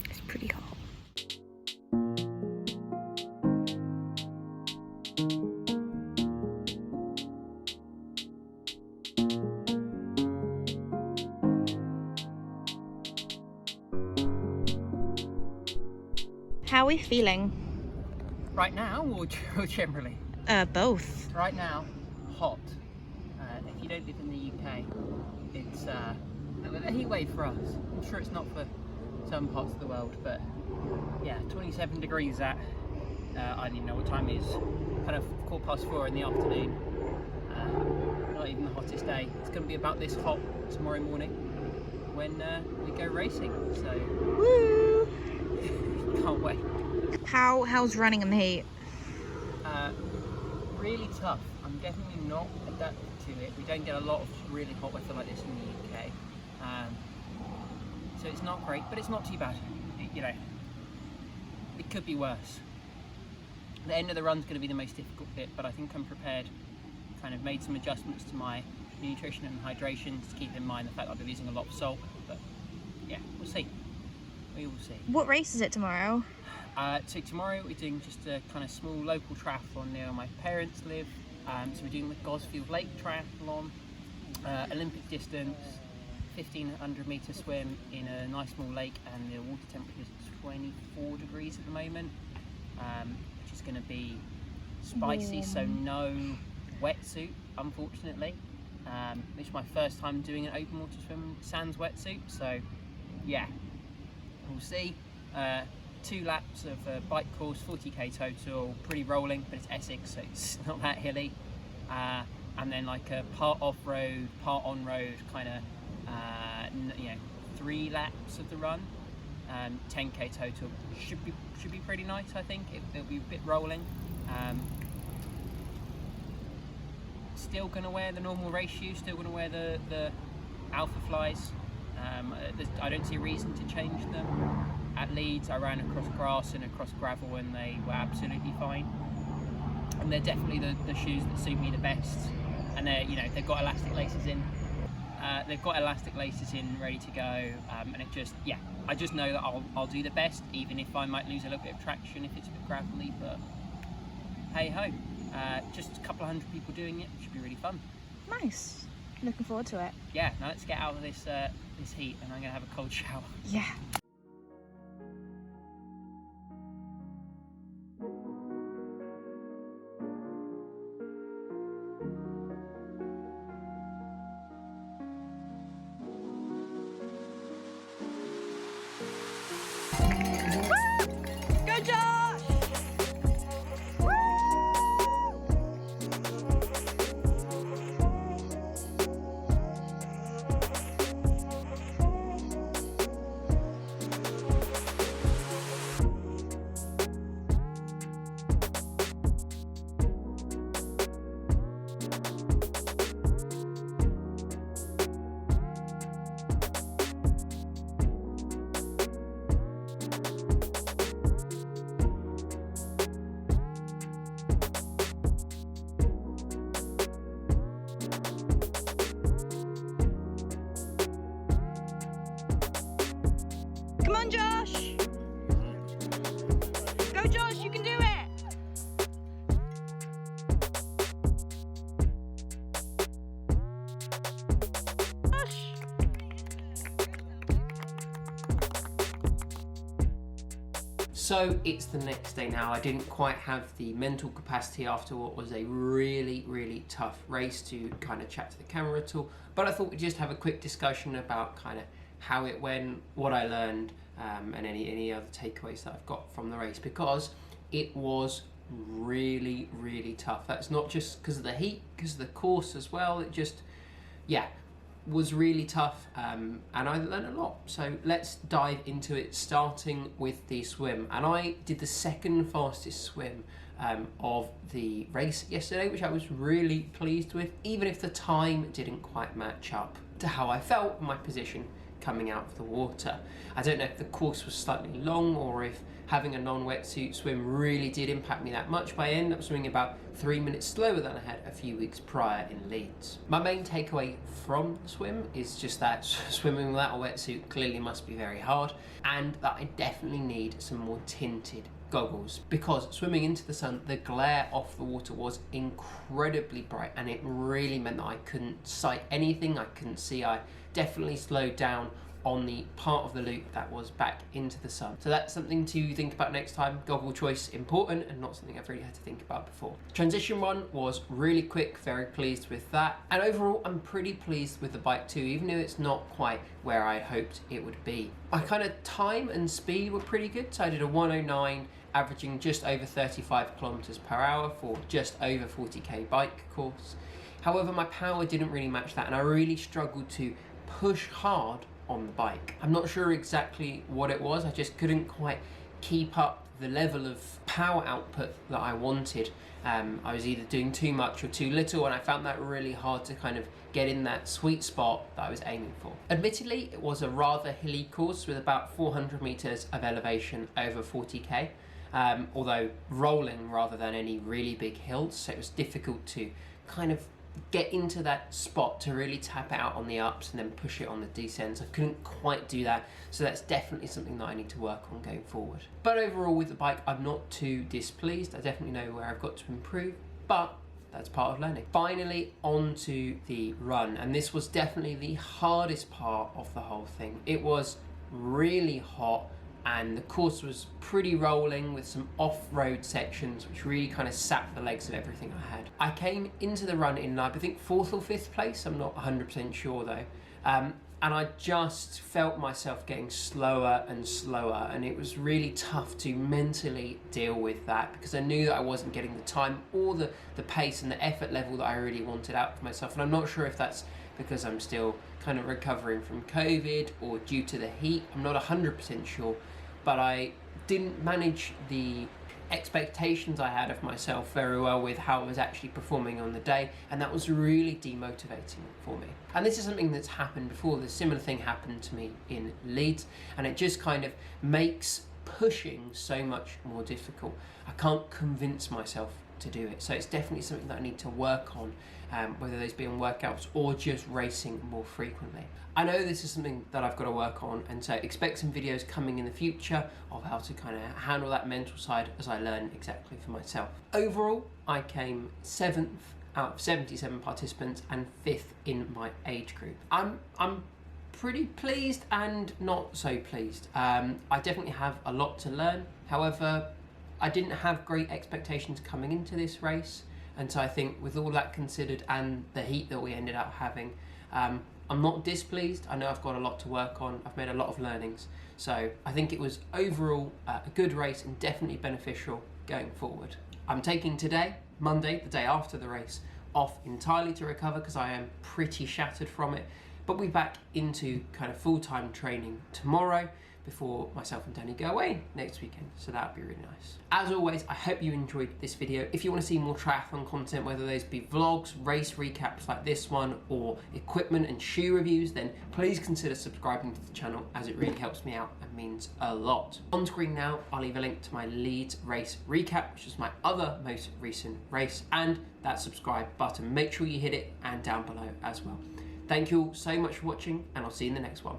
It's pretty hot. How are we feeling? Right now or generally? Both. Right now, hot. If you don't live in the UK, it's a heat wave for us. I'm sure it's not for some parts of the world, but yeah, 27 degrees at, I don't even know what time it is, kind of 4:15 in the afternoon. Not even the hottest day. It's going to be about this hot tomorrow morning when we go racing, so Woo! can't wait. How's running in the heat? Really tough. I'm definitely not adapted to it. We don't get a lot of really hot weather like this in the UK, so it's not great, but it's not too bad. It could be worse. The end of the run's going to be the most difficult bit, but I think I'm prepared. Kind of made some adjustments to my nutrition and hydration to keep in mind the fact that I've been using a lot of salt, but yeah, we'll see. We will see. What race is it tomorrow? So tomorrow we're doing just a kind of small local triathlon near where my parents live. So we're doing the Gosfield Lake Triathlon, Olympic distance, 1500 metre swim in a nice small lake, and the water temperature is 24 degrees at the moment, which is going to be spicy, so no wetsuit, unfortunately. This is my first time doing an open water swim sans wetsuit, so yeah, we'll see. 2 laps of a bike course, 40k total, pretty rolling, but it's Essex, so it's not that hilly. And then like a part off-road, part on-road, kind of 3 laps of the run, 10k total. Should be pretty nice, I think. It'll be a bit rolling. Still going to wear the normal race shoes, still going to wear the Alpha Flies. I don't see a reason to change them. At Leeds, I ran across grass and across gravel, and they were absolutely fine. And they're definitely the shoes that suit me the best. And they've got elastic laces in. Ready to go. And it just, yeah, I just know that I'll do the best, even if I might lose a little bit of traction if it's a bit gravelly. But hey ho, just a couple of hundred people doing it. Should be really fun. Nice. Looking forward to it. Yeah. Now let's get out of this heat, and I'm gonna have a cold shower. Yeah. Go Josh! Come on, Josh! Go, Josh, you can do it! Josh! So it's the next day now. I didn't quite have the mental capacity after what was a really, really tough race to kind of chat to the camera at all, but I thought we'd just have a quick discussion about kind of how it went, what I learned, and any other takeaways that I've got from the race, because it was really, really tough. That's not just because of the heat, because of the course as well. It just, yeah, was really tough, and I learned a lot. So let's dive into it, starting with the swim. And I did the second fastest swim of the race yesterday, which I was really pleased with, even if the time didn't quite match up to how I felt my position coming out of the water. I don't know if the course was slightly long or if having a non-wetsuit swim really did impact me that much, but I ended up swimming about 3 minutes slower than I had a few weeks prior in Leeds. My main takeaway from the swim is just that swimming without a wetsuit clearly must be very hard, and that I definitely need some more tinted goggles, because swimming into the sun, the glare off the water was incredibly bright and it really meant that I couldn't sight anything, I couldn't see. I definitely slowed down on the part of the loop that was back into the sun. So that's something to think about next time. Goggle choice important and not something I've really had to think about before. Transition run was really quick, very pleased with that. And overall, I'm pretty pleased with the bike too, even though it's not quite where I hoped it would be. My kind of time and speed were pretty good. So I did a 109, averaging just over 35 kilometers per hour for just over 40k bike course. However, my power didn't really match that and I really struggled to push hard on the bike. I'm not sure exactly what it was, I just couldn't quite keep up the level of power output that I wanted. I was either doing too much or too little, and I found that really hard to kind of get in that sweet spot that I was aiming for. Admittedly, it was a rather hilly course with about 400 meters of elevation over 40k, although rolling rather than any really big hills, so it was difficult to kind of get into that spot to really tap out on the ups and then push it on the descents. I couldn't quite do that, so that's definitely something that I need to work on going forward. But overall with the bike, I'm not too displeased. I definitely know where I've got to improve, but that's part of learning. Finally, on to the run, and this was definitely the hardest part of the whole thing. It was really hot and the course was pretty rolling with some off-road sections which really kind of sapped the legs of everything I had. I came into the run in, I think, 4th or 5th place, I'm not 100% sure though, and I just felt myself getting slower and slower, and it was really tough to mentally deal with that because I knew that I wasn't getting the time or the pace and the effort level that I really wanted out for myself, and I'm not sure if that's because I'm still kind of recovering from COVID or due to the heat, I'm not 100% sure, but I didn't manage the expectations I had of myself very well with how I was actually performing on the day, and that was really demotivating for me. And this is something that's happened before. The similar thing happened to me in Leeds, and it just kind of makes pushing so much more difficult. I can't convince myself to do it, so it's definitely something that I need to work on, whether those be on workouts or just racing more frequently. I know this is something that I've got to work on, and so expect some videos coming in the future of how to kind of handle that mental side as I learn exactly for myself. Overall, I came 7th out of 77 participants and 5th in my age group. I'm pretty pleased and not so pleased. I definitely have a lot to learn. However, I didn't have great expectations coming into this race, and so I think with all that considered and the heat that we ended up having, I'm not displeased. I know I've got a lot to work on. I've made a lot of learnings, so I think it was overall a good race and definitely beneficial going forward. I'm taking today, Monday, the day after the race, off entirely to recover because I am pretty shattered from it, but we're back into kind of full-time training tomorrow before myself and Danny go away next weekend, so that would be really nice. As always, I hope you enjoyed this video. If you want to see more triathlon content, whether those be vlogs, race recaps like this one, or equipment and shoe reviews, then please consider subscribing to the channel, as it really helps me out and means a lot. On screen now, I'll leave a link to my Leeds race recap, which is my other most recent race, and that subscribe button. Make sure you hit it, and down below as well. Thank you all so much for watching, and I'll see you in the next one.